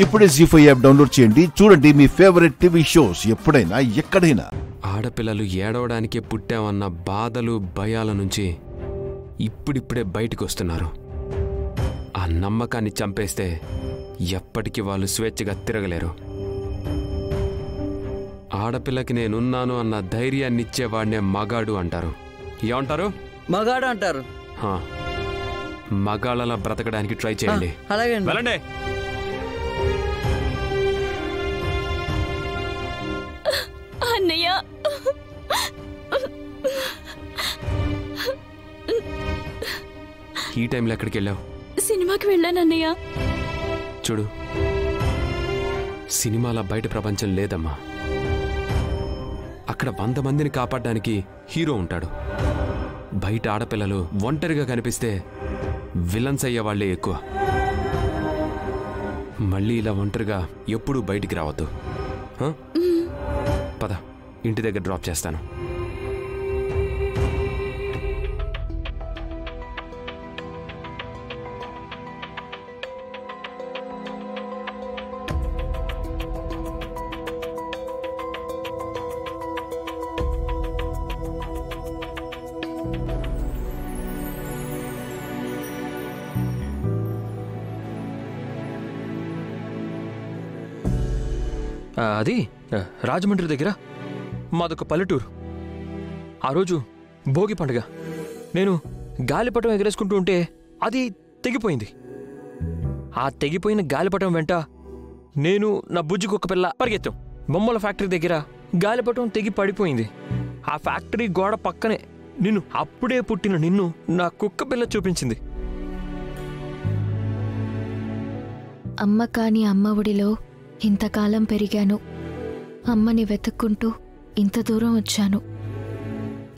ఇప్పుడే జీ5 app download చేయండి. చూడండి మీ ఫేవరెట్ టీవీ షోస్ ఎప్పుడైనా ఎక్కడైనా. ఆడపిల్లలు ఏడవడానికే పుట్టామన్న బాధలు భయాల నుంచి ఇప్పుడిప్పుడే బయటకు వస్తున్నారు. ఆ నమ్మకాన్ని చంపేస్తే ఎప్పటికీ వాళ్ళు స్వేచ్ఛగా తిరగలేరు. ఆడపిల్లకి నేనున్నాను అన్న ధైర్యాన్ని ఇచ్చేవాడినే మగాడు అంటారు. ఏమంటారు? మగాడు అంటారు. మగాళ్ళలా బ్రతకడానికి ట్రై చేయండి. అలాగే వెళ్ళండి. అన్నయ్య, ఈ టైంలో ఎక్కడికి వెళ్ళావు? సినిమాకి వెళ్ళాను అన్నయ్య. చూడు, సినిమాల బయట ప్రపంచం లేదమ్మా. అక్కడ 100 మందిని కాపాడడానికి హీరో ఉంటాడు. బయట ఆడపిల్లలు ఒంటరిగా కనిపిస్తే విలన్స్ అయ్యే వాళ్లే ఎక్కువ. మళ్ళీ ఇలా ఒంటరిగా ఎప్పుడూ బయటికి రావద్దు. పద, ఇంటి దగ్గర డ్రాప్ చేస్తాను. అది రాజమండ్రి దగ్గర మాదొక పల్లెటూరు. ఆ రోజు భోగి పండుగ. నేను గాలిపటం ఎగరేసుకుంటూ ఉంటే అది తెగిపోయింది. ఆ తెగిపోయిన గాలిపటం వెంట నేను, నా బుజ్జి కుక్క పిల్ల పరిగెత్తాం. బొమ్మల ఫ్యాక్టరీ దగ్గర గాలిపటం తెగి పడిపోయింది. ఆ ఫ్యాక్టరీ గోడ పక్కనే నిన్ను, అప్పుడే పుట్టిన నిన్ను నా కుక్క పిల్ల చూపించింది. అమ్మ కాని అమ్మ ఒడిలో ఇంతకాలం పెరిగాను. అమ్మని వెతుక్కుంటూ ఇంత దూరం వచ్చాను.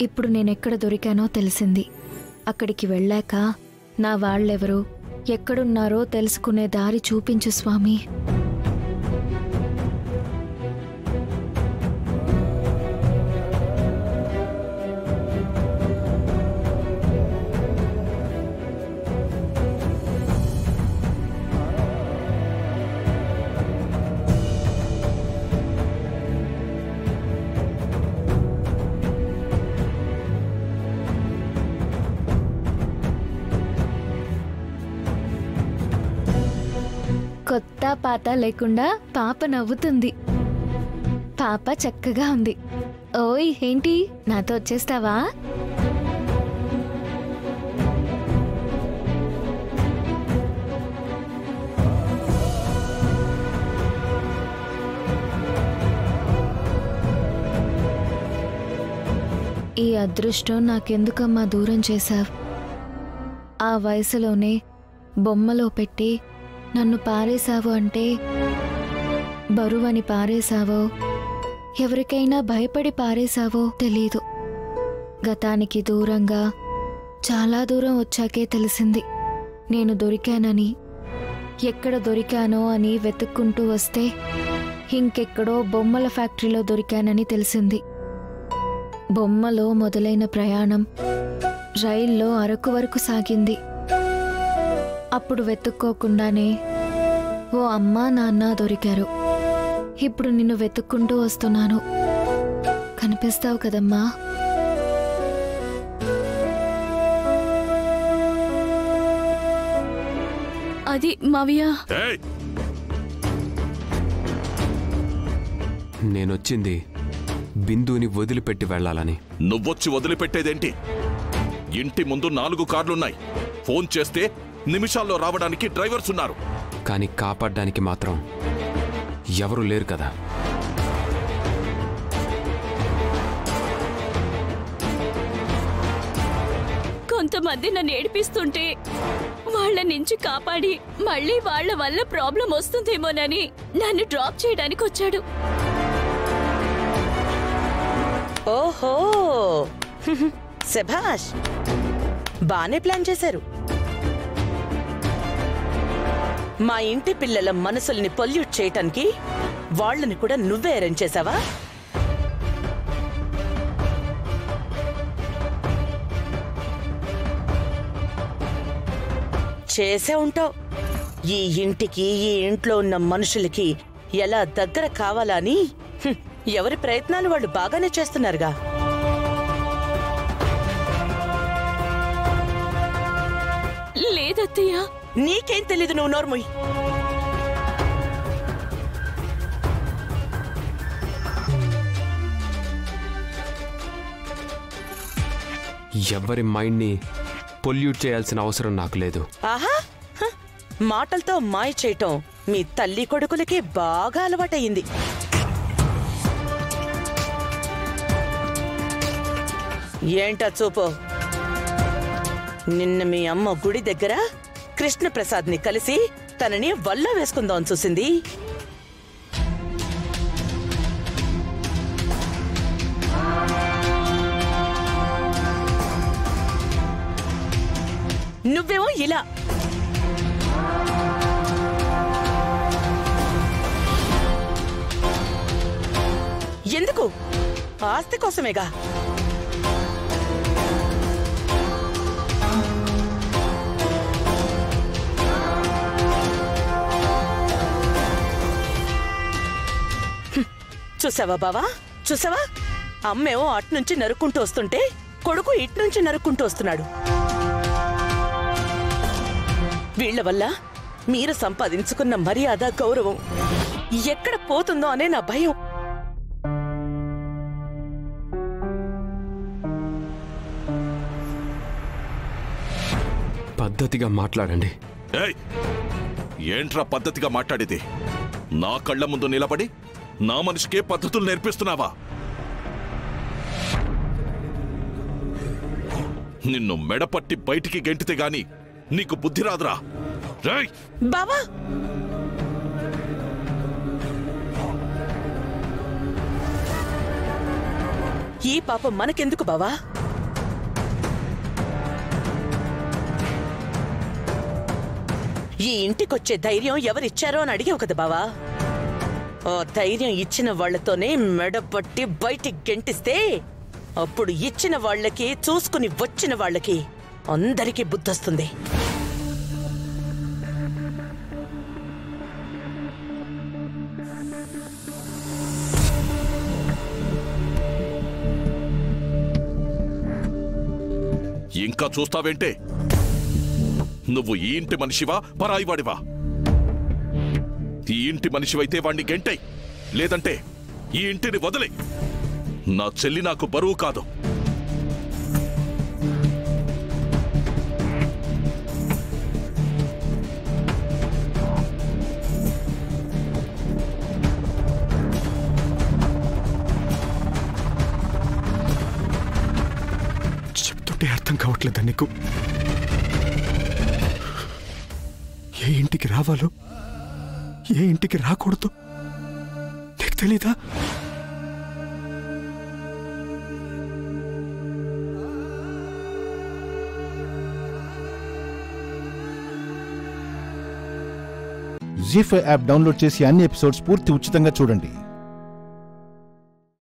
ఇప్పుడు నేనెక్కడ దొరికానో తెలిసింది. అక్కడికి వెళ్ళాక నా వాళ్ళెవరో, ఎక్కడున్నారో తెలుసుకునే దారి చూపించు స్వామి. కొత్త పాత లేకుండా పాప నవ్వుతుంది. పాప చక్కగా ఉంది. ఓయ్, ఏంటి నాతో వచ్చేస్తావా? ఈ అదృష్టం నాకెందుకమ్మా దూరం చేశావ్? ఆ వయసులోనే బొమ్మలో పెట్టి నన్ను పారేశావు అంటే బరువని పారేశావో, ఎవరికైనా భయపడి పారేశావో తెలీదు. గతానికి దూరంగా చాలా దూరం వచ్చాకే తెలిసింది నేను దొరికానని. ఎక్కడ దొరికానో అని వెతుక్కుంటూ వస్తే ఇంకెక్కడో బొమ్మల ఫ్యాక్టరీలో దొరికానని తెలిసింది. బొమ్మలో మొదలైన ప్రయాణం రైల్లో అరకు వరకు సాగింది. అప్పుడు వెతుక్కోకుండానే ఓ అమ్మా నాన్న దొరికారు. ఇప్పుడు నిన్ను వెతుక్కుంటూ వస్తున్నాను. కనిపిస్తావు కదమ్మా? అది మావయ్య. నేనొచ్చింది బిందుని వదిలిపెట్టి వెళ్ళాలని. నువ్వొచ్చి వదిలిపెట్టేదేంటి? ఇంటి ముందు 4 కార్లున్నాయి. ఫోన్ చేస్తే నిమిషాల్లో రావడానికి డ్రైవర్స్ ఉన్నారు. కానీ కాపాడడానికి మాత్రం ఎవరూ లేరు కదా. కొంతమంది నన్ను ఏడిపిస్తుంటే వాళ్ళ నుంచి కాపాడి మళ్ళీ వాళ్ళ వల్ల ప్రాబ్లం వస్తుందేమోనని నన్ను డ్రాప్ చేయడానికి వచ్చాడు. ఓహో, శభాష్, బానే ప్లాన్ చేశారు. మా ఇంటి పిల్లల మనసుల్ని పొల్యూట్ చేయటానికి వాళ్ళని కూడా నువ్వే అరేంజ్ చేసావా? చేసే ఉంటావు. ఈ ఇంటికి ఈ ఇంట్లో ఉన్న మనుషులకి ఎలా దగ్గర కావాలని ఎవరి ప్రయత్నాలు వాళ్ళు బాగానే చేస్తున్నారుగా. లేదత్తయ్య. నీకేం తెలీదు, నువ్వు నోర్ముయ్. ఎవరి మైండ్ని పొల్యూట్ చేయాల్సిన అవసరం నాకు లేదు. ఆహా, మాటలతో మాయ చేయటం మీ తల్లి కొడుకులకి బాగా అలవాటయింది. ఏంటా చూపు? నిన్న మీ అమ్మ గుడి దగ్గర కృష్ణప్రసాద్ని కలిసి తనని వల్ల వేసుకుందాం చూసింది. నువ్వేమో ఇలా. ఎందుకు? ఆస్తి కోసమేగా. చూసావా బావా, చూసావా? అమ్మేమో అట్నుంచి నరుక్కుంటూ వస్తుంటే కొడుకు ఇట్నుంచి నరుక్కుంటూ వస్తున్నాడు. వీళ్ల వల్ల మీరు సంపాదించుకున్న మర్యాద, గౌరవం ఎక్కడ పోతుందో అనే నా భయం. పద్ధతిగా మాట్లాడండి. ఏంట్రా పద్ధతిగా మాట్లాడేది? నా కళ్ళ ముందు నిలబడి నా మనిషికే పద్ధతులు నేర్పిస్తున్నావా? నిన్ను మెడపట్టి బయటికి గెంటితే గాని నీకు బుద్ధి రాదురా. బావా, ఈ పాపం మనకెందుకు బావా? ఈ ఇంటికొచ్చే ధైర్యం ఎవరిచ్చారో అని అడిగావు కదా బావా. ఆ ధైర్యం ఇచ్చిన వాళ్లతోనే మెడపట్టి బయటికి గెంటిస్తే అప్పుడు ఇచ్చిన వాళ్ళకి, చూసుకుని వచ్చిన వాళ్ళకి అందరికీ బుద్ధొస్తుంది. ఇంకా చూస్తావేంటే? నువ్వు ఈ ఇంటి మనిషివా, పరాయివాడివా? ఈ ఇంటి మనిషివైతే వాణ్ణి గెంటై, లేదంటే ఈ ఇంటిని వదిలే. నా చెల్లి నాకు బరువు కాదు. చెప్తుంటే అర్థం కావట్లేదా నీకు? ఏ ఇంటికి రావాలో, ఏ ఇంటికి రాకూడదు నీకు తెలీదా? జీ5 యాప్ డౌన్లోడ్ చేసి అన్ని ఎపిసోడ్స్ పూర్తి ఉచితంగా చూడండి.